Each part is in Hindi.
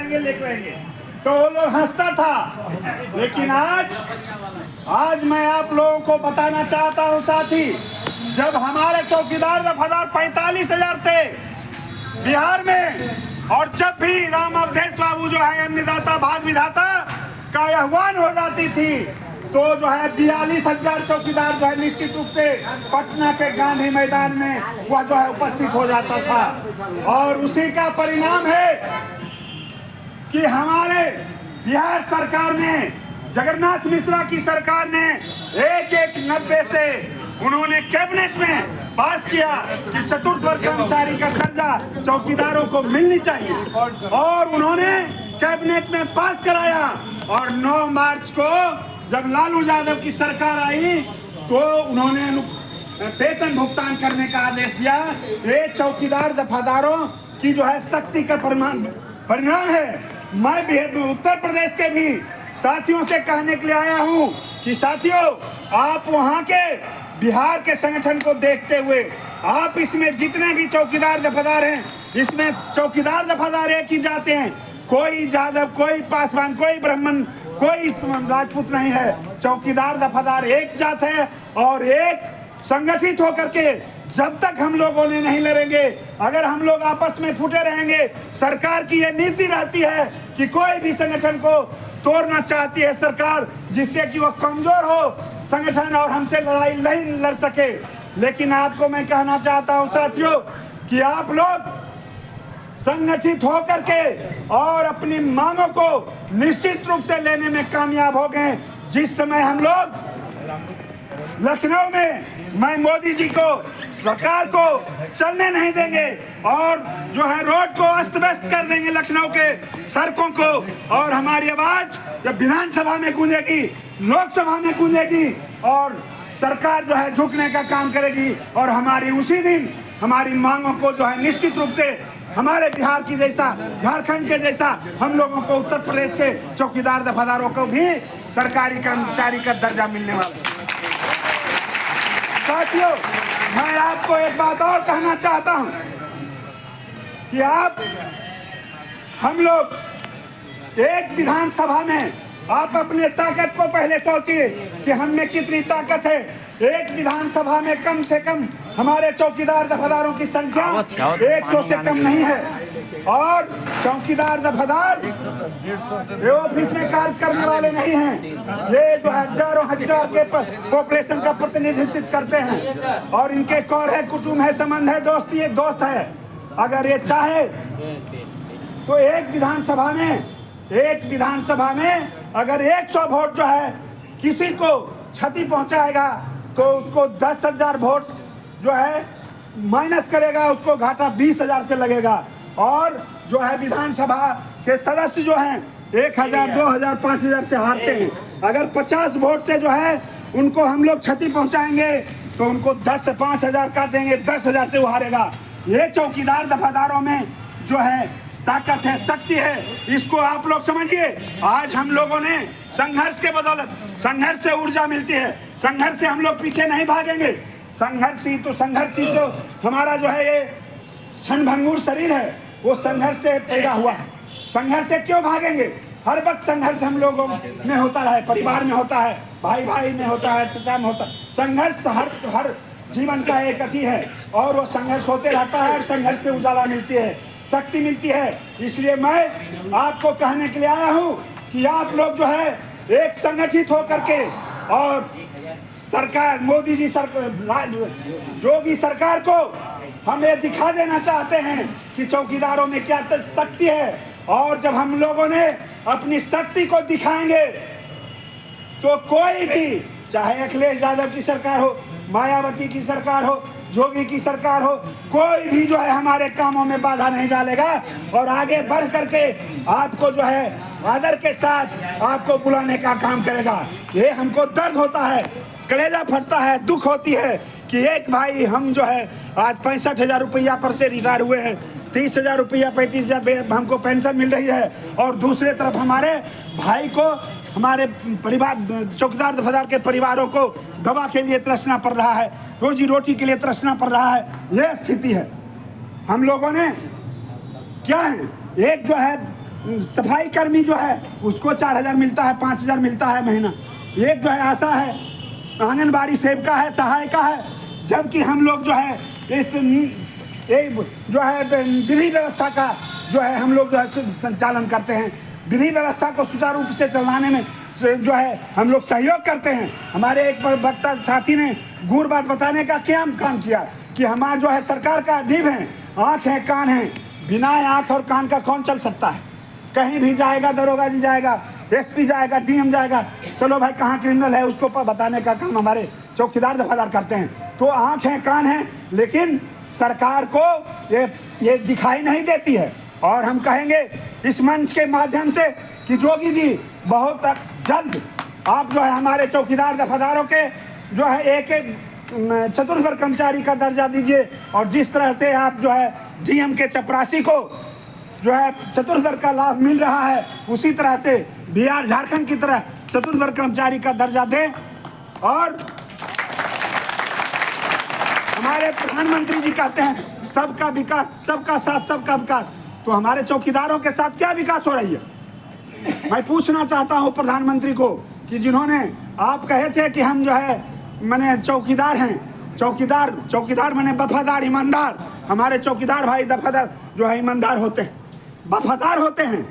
लेके रहेंगे, तो वो लोग हंसता था। लेकिन आज मैं आप लोगों को बताना चाहता हूं साथी, जब हमारे चौकीदार दफादार 45,000 थे बिहार में, और जब भी राम अवधेश बाबू जो है अन्नदाता भाग विधाता का आह्वान हो जाती थी, तो जो है 42,000 चौकीदार जो है निश्चित रूप से पटना के गांधी मैदान में वह जो है उपस्थित हो जाता था। और उसी का परिणाम है कि हमारे बिहार सरकार ने, जगन्नाथ मिश्रा की सरकार ने 1/90 से उन्होंने कैबिनेट में पास किया कि चतुर्थ वर्ग कर्मचारी का दर्जा चौकीदारों को मिलनी चाहिए, और उन्होंने कैबिनेट में पास कराया। और 9 मार्च को जब लालू यादव की सरकार आई तो उन्होंने वेतन भुगतान करने का आदेश दिया। ये चौकीदार दफादारों की जो है शक्ति का परिणाम है। मैं उत्तर प्रदेश के भी साथियों से कहने के लिए आया हूं कि साथियों, आप वहां के बिहार के संगठन को देखते हुए आप इसमें जितने भी चौकीदार दफादार हैं, इसमें चौकीदार दफादार एक ही जाते हैं, कोई यादव, कोई पासवान, कोई ब्राह्मण, कोई राजपूत नहीं है। चौकीदार दफादार एक जात है और एक संगठित होकर के जब तक हम लोगों ने नहीं लड़ेंगे, अगर हम लोग आपस में फूटे रहेंगे, सरकार की यह नीति रहती है कि कोई भी संगठन को तोड़ना चाहती है सरकार, जिससे कि वह कमजोर हो संगठन और हमसे लड़ाई नहीं लड़ सके। लेकिन आपको मैं कहना चाहता हूं साथियों कि आप लोग संगठित होकर के और अपनी मांगों को निश्चित रूप से लेने में कामयाब हो गए। जिस समय हम लोग लखनऊ में, मैं मोदी जी को, सरकार को चलने नहीं देंगे और जो है रोड को अस्त व्यस्त कर देंगे, लखनऊ के सड़कों को, और हमारी आवाज जब विधानसभा में गूंजेगी, लोकसभा में गूंजेगी और सरकार जो है झुकने का काम करेगी, और हमारी उसी दिन हमारी मांगों को जो है निश्चित रूप से हमारे बिहार की जैसा, झारखंड के जैसा हम लोगों को उत्तर प्रदेश के चौकीदार दफादारों को भी सरकारी कर्मचारी का दर्जा मिलने वाला है। साथियों, मैं आपको एक बात और कहना चाहता हूं कि हम लोग एक विधानसभा में, आप अपने ताकत को पहले सोचिए कि हम में कितनी ताकत है। एक विधानसभा में कम से कम हमारे चौकीदार दफादारों की संख्या 100 से कम नहीं है, और चौकीदार दफादार ऑफिस में कार्य करने वाले नहीं हैं। ये जो हजारों हजार के पॉपुलेशन का प्रतिनिधित्व करते हैं, और इनके कौर है, कुटुंब है, संबंध है, दोस्ती है, दोस्त है। अगर ये चाहे तो एक विधानसभा में अगर 100 वोट जो है किसी को क्षति पहुंचाएगा तो उसको 10,000 वोट जो है माइनस करेगा, उसको घाटा 20,000 से लगेगा। और जो है विधानसभा के सदस्य जो हैं 1,000, 2,000, 5,000 से हारते हैं। अगर 50 वोट से जो है उनको हम लोग क्षति पहुंचाएंगे तो उनको 10 से 5,000 काटेंगे, 10,000 से वो हारेगा। ये चौकीदार दफादारों में जो है ताकत है, शक्ति है, इसको आप लोग समझिए। आज हम लोगों ने संघर्ष के बदौलत, संघर्ष से ऊर्जा मिलती है, संघर्ष से हम लोग पीछे नहीं भागेंगे। संघर्ष ही तो हमारा जो है ये क्षणभंगुर शरीर है, वो संघर्ष से पैदा हुआ है। संघर्ष से क्यों भागेंगे? हर वक्त संघर्ष हम लोगों में होता है, परिवार में होता है, भाई भाई में होता है, चचा में होता है। संघर्ष हर जीवन का एक अति है, और वो संघर्ष होते रहता है, और संघर्ष से उजाला मिलती है, शक्ति मिलती है। इसलिए मैं आपको कहने के लिए आया हूं कि आप लोग जो है एक संगठित होकर के, और सरकार, मोदी जी योगी सरकार को हम ये दिखा देना चाहते हैं कि चौकीदारों में क्या शक्ति है। और जब हम लोगों ने अपनी शक्ति को दिखाएंगे तो कोई भी, चाहे अखिलेश यादव की सरकार हो, मायावती की सरकार हो, योगी की सरकार हो, कोई भी जो है हमारे कामों में बाधा नहीं डालेगा, और आगे बढ़ करके आपको जो है आदर के साथ आपको बुलाने का काम करेगा। ये हमको दर्द होता है, कलेजा फटता है, दुख होती है कि एक भाई हम जो है आज 65,000 रुपया पर से रिटायर हुए हैं, 30,000 रुपया, 35,000 हमको पेंशन मिल रही है, और दूसरे तरफ हमारे भाई को, हमारे परिवार, चौकीदार दफादार के परिवारों को दवा के लिए तरसना पड़ रहा है, रोजी रोटी के लिए तरसना पड़ रहा है। यह स्थिति है। हम लोगों ने क्या है, एक जो है सफाई कर्मी जो है उसको 4,000 मिलता है, 5,000 मिलता है महीना। एक जो है आशा है, आंगनबाड़ी सेविका है, सहायिका है, जबकि हम लोग जो है इस जो है विधि व्यवस्था का जो है हम लोग जो है संचालन करते हैं। विधि व्यवस्था को सुचारू रूप से चलाने में जो है हम लोग सहयोग करते हैं। हमारे एक वक्ता साथी ने गुर बात बताने का क्या काम किया कि हमारा जो है सरकार का नींव है, आँख है, कान है, बिना आँख और कान का कौन चल सकता है? कहीं भी जाएगा, दरोगा जी जाएगा, एसपी जाएगा, डीएम जाएगा, चलो भाई कहाँ क्रिमिनल है उसको बताने का काम हमारे चौकीदार दफादार करते हैं। तो आँख है, कान है, लेकिन सरकार को ये दिखाई नहीं देती है। और हम कहेंगे इस मंच के माध्यम से कि जोगी जी बहुत जल्द आप जो है हमारे चौकीदार दफादारों के जो है एक चतुर्थ वर्ग कर्मचारी का दर्जा दीजिए। और जिस तरह से आप जो है डीएम के चपरासी को जो है चतुर्थ वर्ग का लाभ मिल रहा है, उसी तरह से बिहार झारखंड की तरह चतुर्थ वर्ग कर्मचारी का दर्जा दें। और हमारे प्रधानमंत्री जी कहते हैं सबका विकास, सबका साथ, सबका विकास। तो हमारे चौकीदारों के साथ क्या विकास हो रही है? मैं पूछना चाहता हूं प्रधानमंत्री को कि जिन्होंने आप कहे थे कि हम जो है मैंने चौकीदार हैं, चौकीदार मैंने वफादार, ईमानदार। हमारे चौकीदार भाई दफादार जो है ईमानदार होते हैं, वफादार होते हैं।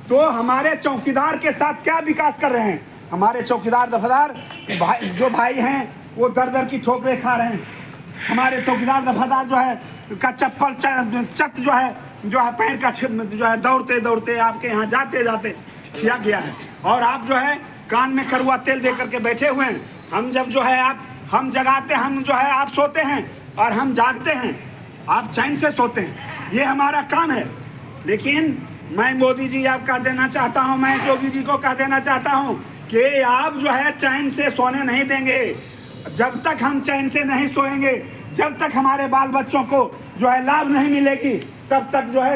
तो हमारे चौकीदार के साथ क्या विकास कर रहे हैं? हमारे चौकीदार दफादार भाई हैं वो दर की ठोकरें खा रहे हैं। हमारे चौकीदार दफादार जो है का चप्पल चट जो है पैर का जो है दौड़ते दौड़ते आपके यहाँ जाते जाते किया गया है। और आप जो है कान में कड़वा तेल दे करके बैठे हुए हैं। हम जब जो है हम जगाते, हम जो है आप सोते हैं और हम जागते हैं, आप चैन से सोते हैं, ये हमारा काम है। लेकिन मैं मोदी जी आप कह देना चाहता हूँ, मैं जोगी जी को कह देना चाहता हूँ कि आप जो है चैन से सोने नहीं देंगे। जब तक हम चैन से नहीं सोएंगे, जब तक हमारे बाल बच्चों को जो है लाभ नहीं मिलेगी, तब तक जो है